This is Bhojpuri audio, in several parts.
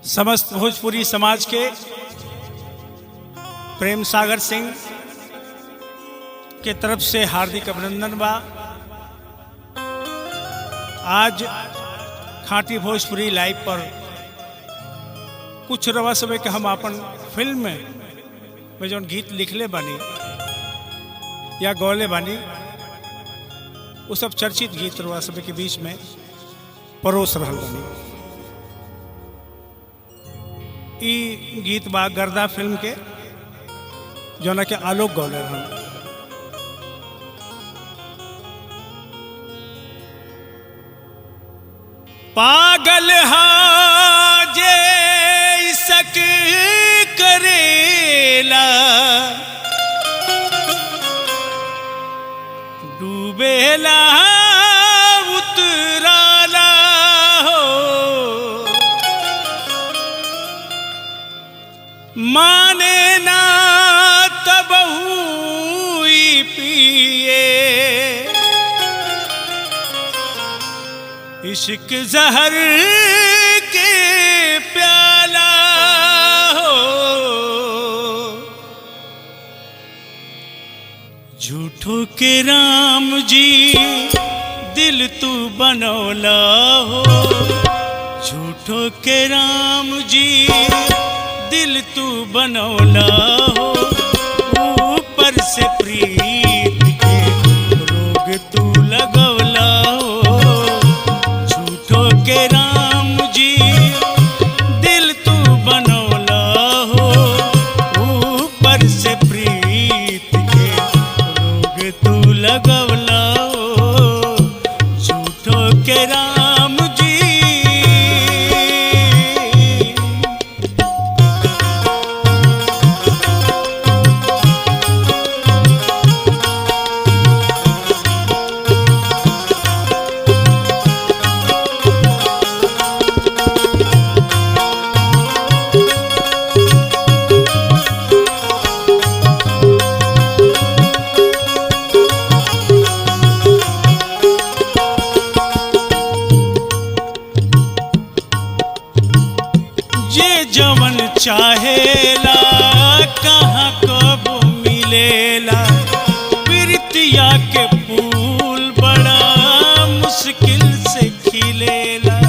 समस्त भोजपुरी समाज के प्रेम सागर सिंह के तरफ से हार्दिक अभिनंदन बा। आज खाटी भोजपुरी लाइव पर कुछ रवा सब के हम अपन फिल्म में जो गीत लिखले बानी या गौले बानी वो सब चर्चित गीत रवा सब के बीच में परोस रहल बानी। ई गीत बा गर्दा फिल्म के जोना के आलोक गौले रहन। पागल हाजे सक करेला डूबेला उतराला हो माने ना तब हुई पिए इश्क जहर के प्याला हो झूठों के राम जी दिल तू बनौला हो झूठों के राम जी दिल तू बनौला हो ऊपर से प्रीत के रोग तू लगौला हो झूठों के राम जी दिल तू बनौला हो ऊपर से प्रीत के रोग तू लगौला हो झूठों के राम जी। जवन चाहेला कहाँ कब मिलेला प्रीतिया के फूल बड़ा मुश्किल से खिलेला।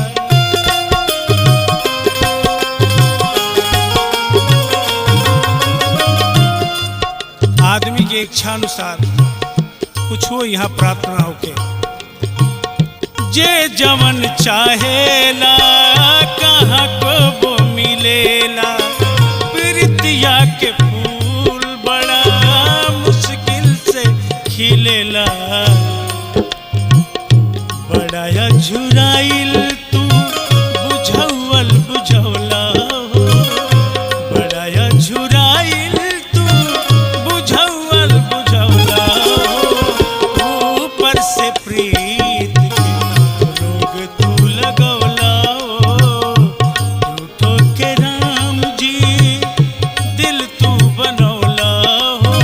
आदमी की इच्छा अनुसार कुछ हो यहाँ प्राप्त ना होके जे जवन चाहेला कहाँ कब मिलेला प्रीतिया के फूल बड़ा मुश्किल से खिलेला। बड़ा झुराइल तू बुझौल बुझौला हो बड़ा झुराइल तू बुझौल बुझौला हो ऊपर से प्रीत के रोग तू लगौला हो झूठों के राम जी दिल तू बनौला हो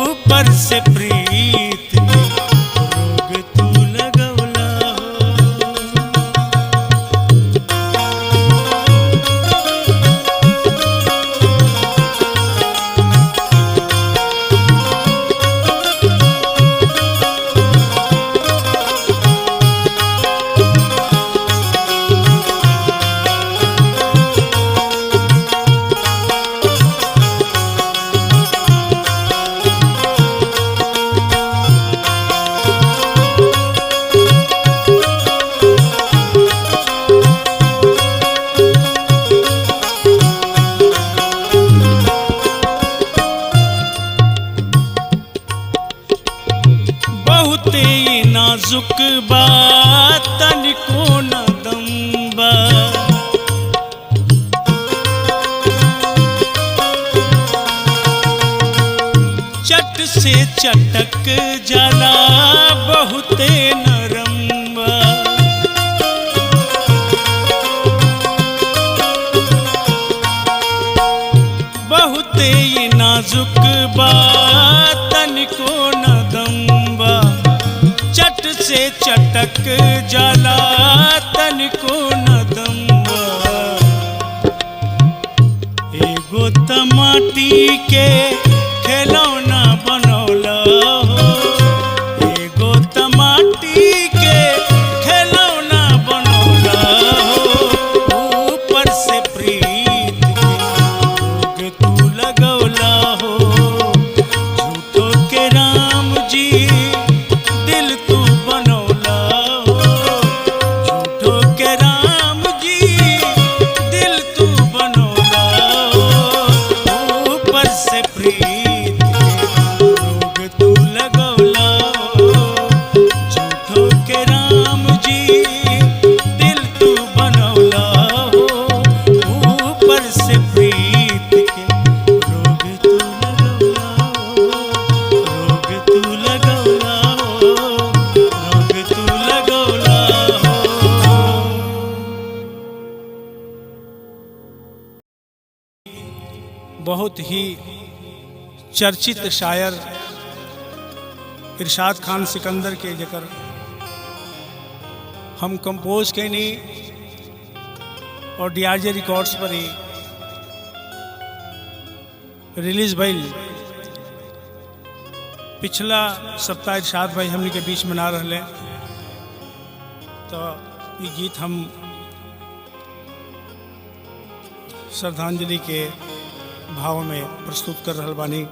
ऊपर से प्रीत के रोग तू लगौला हो। बहुते नाजुक बात तनिको न दम्बा चट से चटक जाला बहुते नरम्बा बहुते नाजुक बात तनिको न दम्बा चट से चटक जाला तनिको न दम्बा माटी के खिलौना बनौला हो, एगो त माटी के खिलौना बनौला हो, ऊपर से प्रीत के रोग तू लगौला हो, झूठो के राम जी दिल तू बनौला हो, झूठो के राम जी दिल तू बनौला हो, ऊपर से प्रीत के रोग तू लगौला हो, झूठो के राम जी दिल तू बनौला हो, ऊपर से प्रीत के रोग तू लगौला हो, रोग तू लगौला हो, रोग तू लगौला हो। बहुत ही चर्चित शायर इरशाद खान सिकंदर के जकर हम कंपोज कैनी और डीआरजे रिकॉर्ड्स पर ही रिलीज भइल। पिछला सप्ताह इरशाद भाई हमने के बीच में ना रहले, तो ये गीत हम श्रद्धांजलि के भाव में प्रस्तुत कर रहल बानी।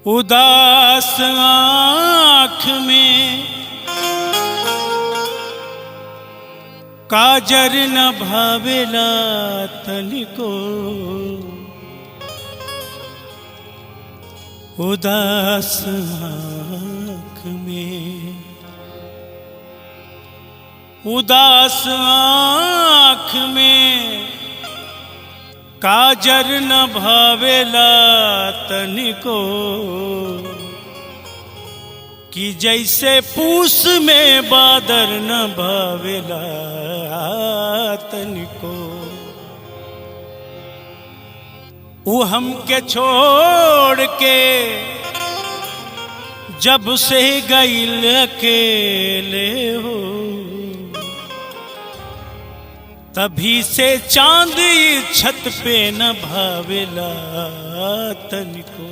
उदास आँख में काजर न भावेला तनिको, उदास आँख में, उदास आँख में काजर न भावेला तनिको, कि जैसे पूस में बादर न भावेला तनिको। वो हमके छोड़ के जब से गइल अकेले हो, तभी से चांद छत पे न भावेला तनिको।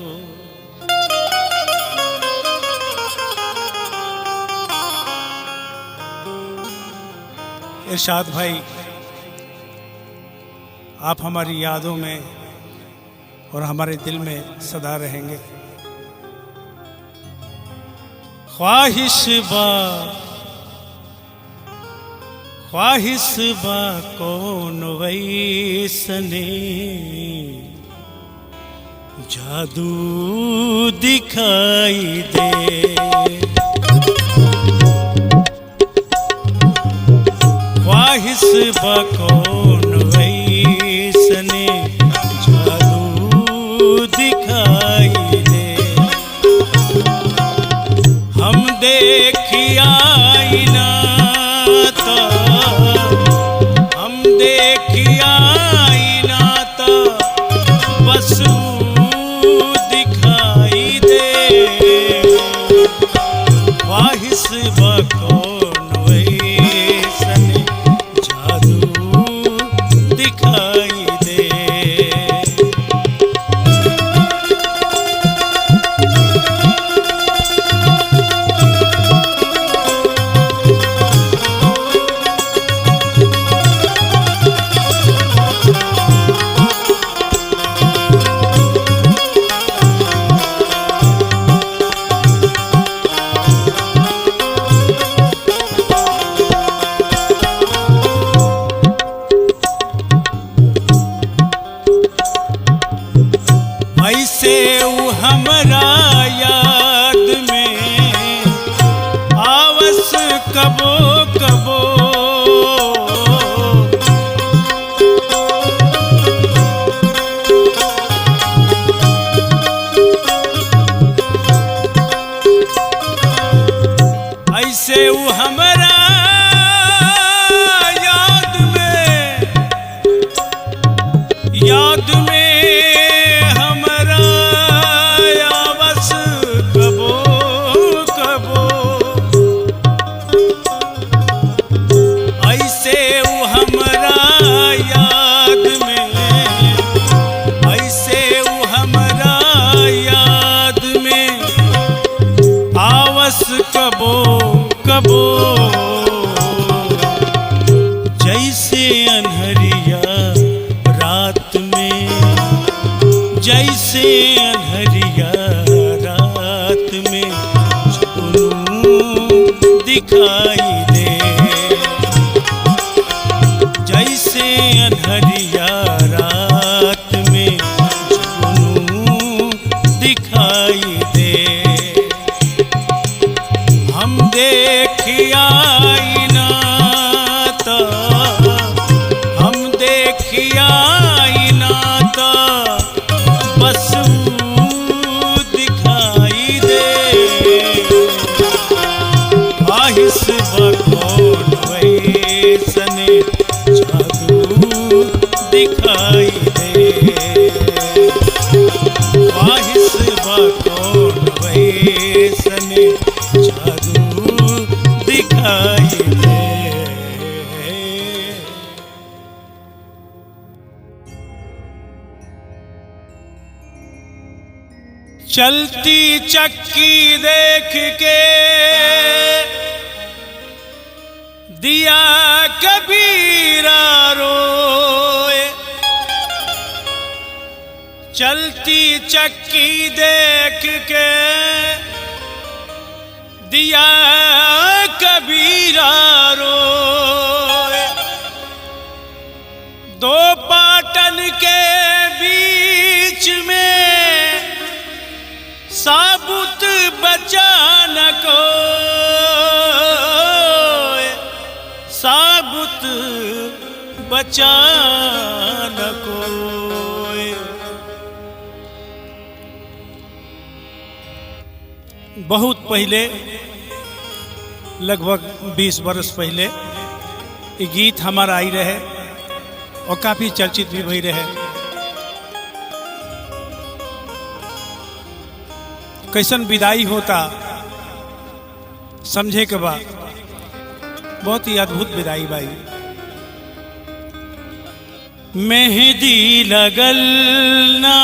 इरशाद भाई, आप हमारी यादों में और हमारे दिल में सदा रहेंगे। ख्वाहिश बा कौन वैसने, जादू दिखाई दे। ख्वाहिश बा कौन वैसने, जादू दिखाई दे। हम देखिया आईना तो, हम देखिया आईना तो बस दिखाई दे। ख्वाहिश बा कौन वैसने, जादू दिखाई दे। कबो कबो जैसे अनहरिया रात में, जैसे अनहरिया रात में जुगनू दिखाई दे, जैसे अनहरिया रात में जुगनू दिखाई दे। हम देखिया दिखाई दे, वाहिस बकौन वैसने जादू दिखाई दे। चलती चक्की देख के दिया कबीरा रोए, चलती चक्की देख के दिया कबीरा रोए। दो पाटन के बीच में साबुत बचा न को, साबुत बचा न कोई। बहुत पहले, लगभग 20 वर्ष पहले ये गीत हमारा आई रहे और काफी चर्चित भी भई रहे। कैसन विदाई होता समझे के बाद, बहुत ही अद्भुत विदाई बाई। मेहंदी लगल ना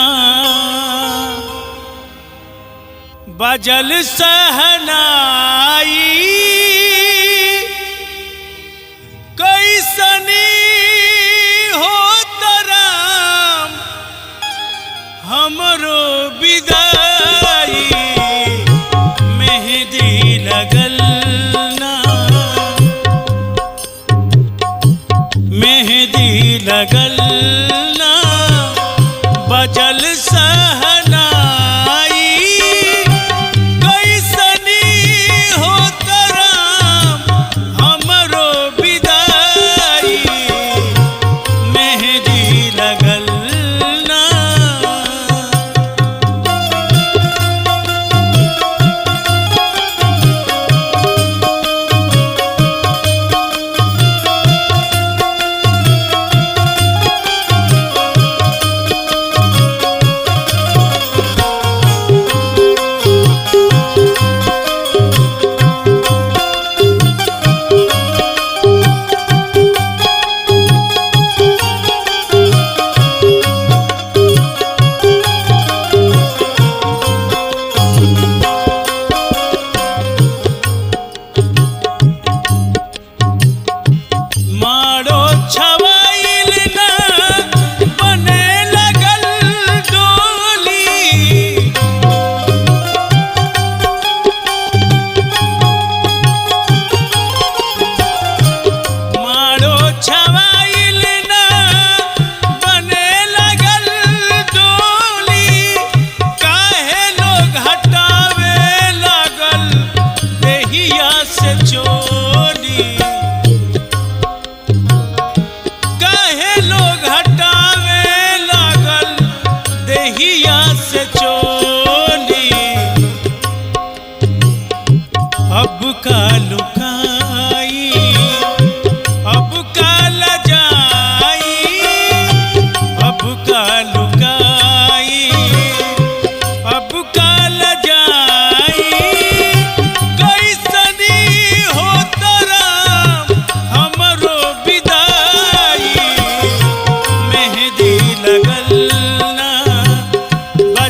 बजल सहनाई, कैसनी हो तराम हमरो विदाई। मेहंदी लगल ना, मेहंदी लगल ना बजल सहनाई, कैसनी हो तराम हमरो विदाई। मेहंदी लगल ना।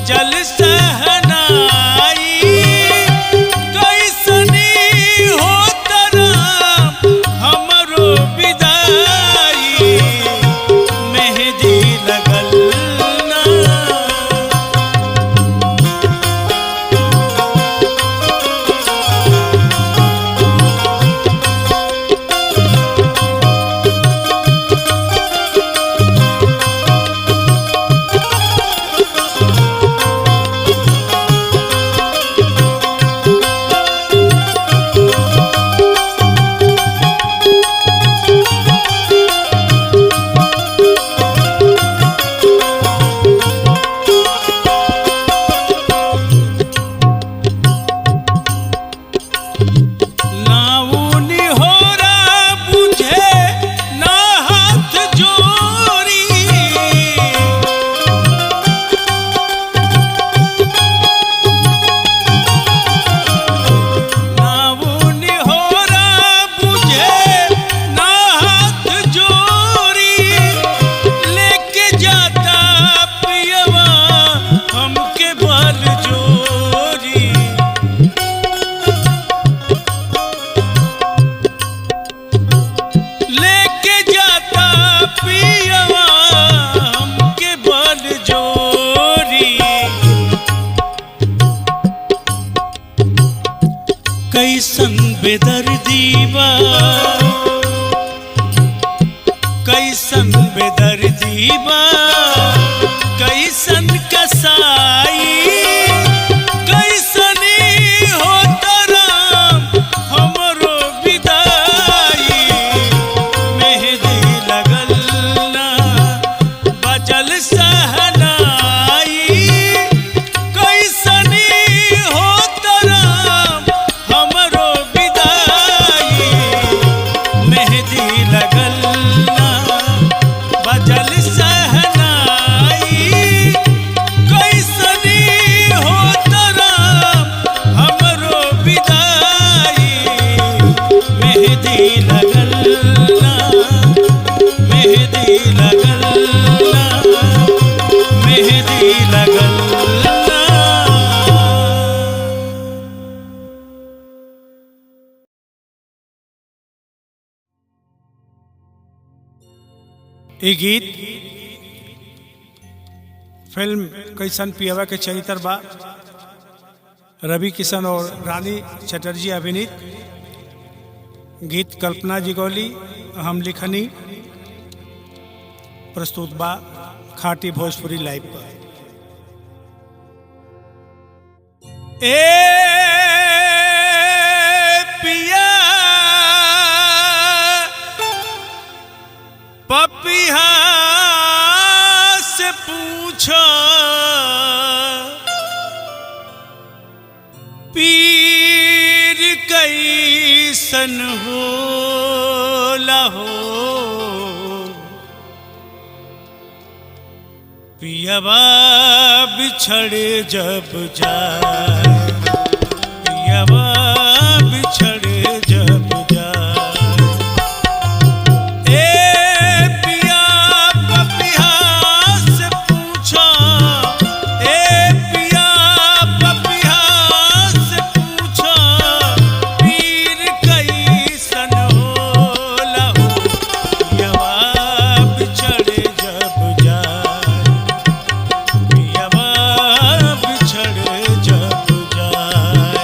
जल सहनाई कैसनी कैसन बेदर्दी बा, कैसन बेदर्दी बा, कैसन कसाई, कैसनी होता राम हमरो विदाई। मेहंदी लगल ना बजल सहनाई, कैसनी होता राम हमरो विदाई। मेहंदी लगल ना बजल सहनाई, कैसनी होता राम हमरो विदाई। मेहंदी लगल ना, मेहंदी लगल ना, मेहंदी लगल ना। ये गीत फिल्म कैसन पियवा के चरित्र बा, रवि किशन और रानी चटर्जी अभिनीत। गीत कल्पना जी गौली, हम लिखनी, प्रस्तुत बा खाटी भोजपुरी लाइव पर। ए पिया पपिहा से पूछो, पीर कैसन होला हो। पियवा बिछड़े जब जाए, पियवा बिछड़े जब जाए। ए पिया पपिहा से पूछो, ए पिया पपिहा से पूछो, पीर कैसन होला हो। पियवा बिछड़े जब जाए, पियवा बिछड़े जब जाए।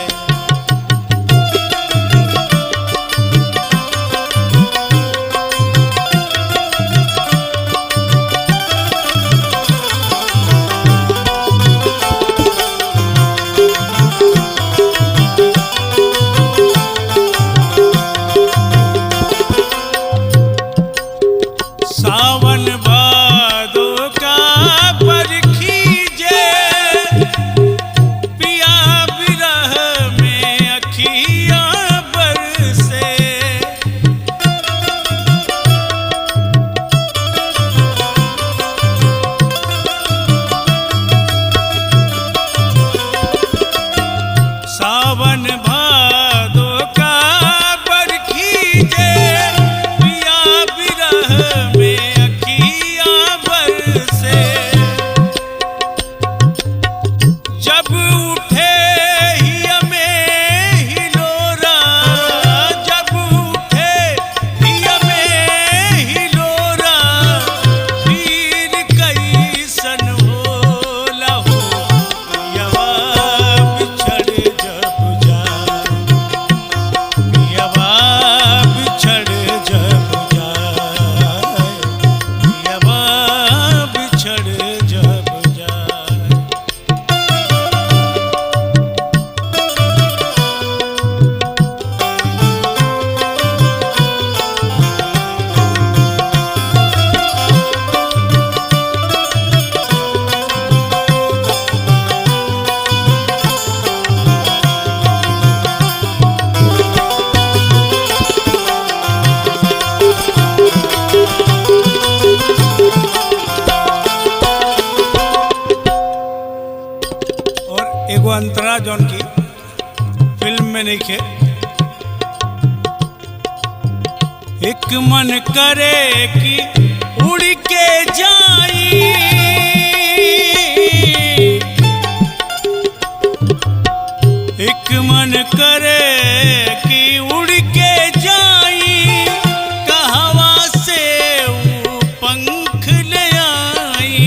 सावन भादो का परखीजे, पिया बिरह में अखियाँ बरसे। सावन भादो का परखीजे, पिया बिरह में अखियाँ बरसे। जब उठे हिया में हिलोरा, जब उठे हिया में हिलोरा, पीर कैसन होला हो। पियवा बिछड़े जब जाए, पियवा बिछड़े जब जाए, पियवा बिछड़े जब जाए। और एगो अंतरा जौन की फिल्म में नहीं खे। एक मन करे कि उड़ के जाई, एक मन करे कि उड़ के जाई, कहवा से वो पंख ले आई।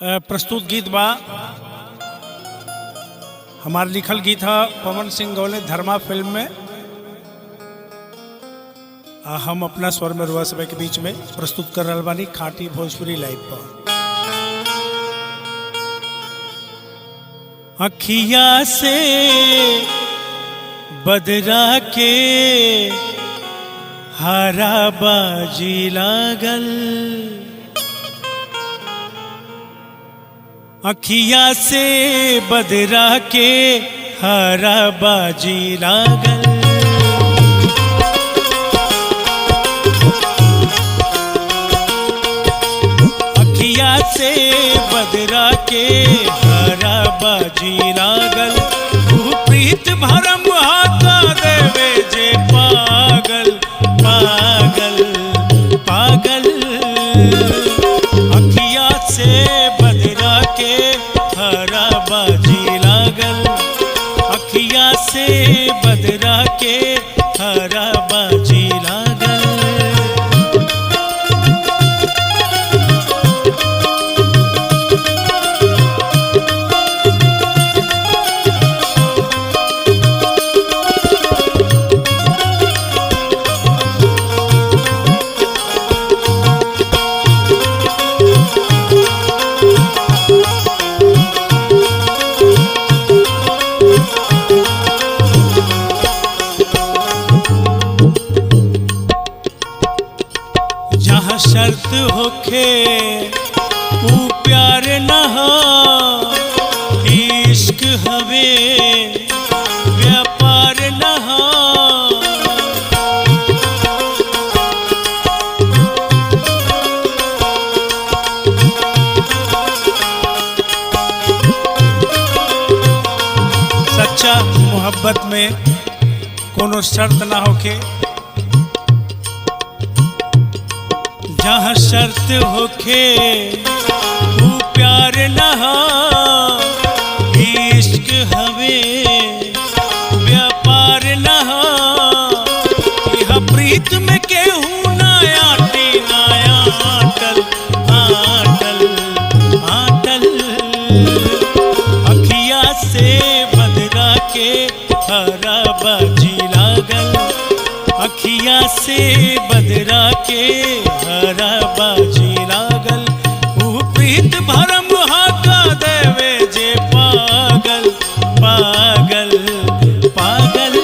प्रस्तुत गीत बा हमार लिखल गीत है पवन सिंह गौले धर्मा फिल्म में। हम अपना स्वर में रुआ सभा के बीच में प्रस्तुत कर रहा बानी खाटी भोजपुरी लाइव पर। अखिया से बदरा के हरा बाजी लागल, अखिया से बदरा के हरा बाजी लागल। अखिया से बदरा के हरा बाजी लागल, प्रीत भरम हाथा देवे जे पागल पागल पागल। अखिया से बदरा के हरा बाजी लागल, अखिया से बदरा के हरा बाजी लागल। जहाँ शर्त होखे ऊ प्यार न हो, इश्क हवे व्यापार न हो। सच्चा मोहब्बत में कोनो शर्त ना होके, जहाँ शर्त होखे वो प्यार न हो, इश्क हवे व्यापार न हो। यह प्रीत में केहू नया नया आटल आटल आटल। अखिया से बदरा के हरा बाजी लागल, अखिया से बदरा के हरा बाजी लागल। ऊ प्रीत भरम हाथा देवे जे पागल पागल पागल।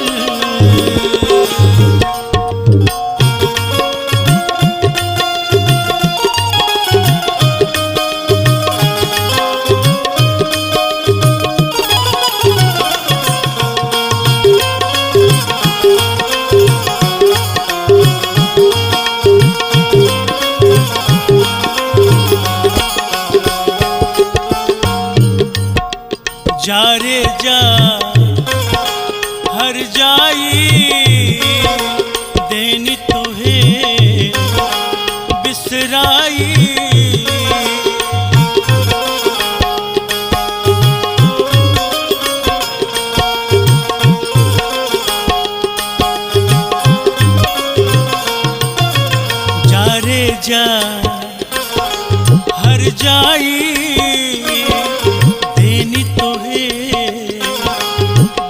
जा रे जा हर जाई देनी तोहे बिसराई। जा रे जा हर जाई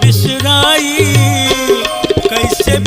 बिसराई। कैसे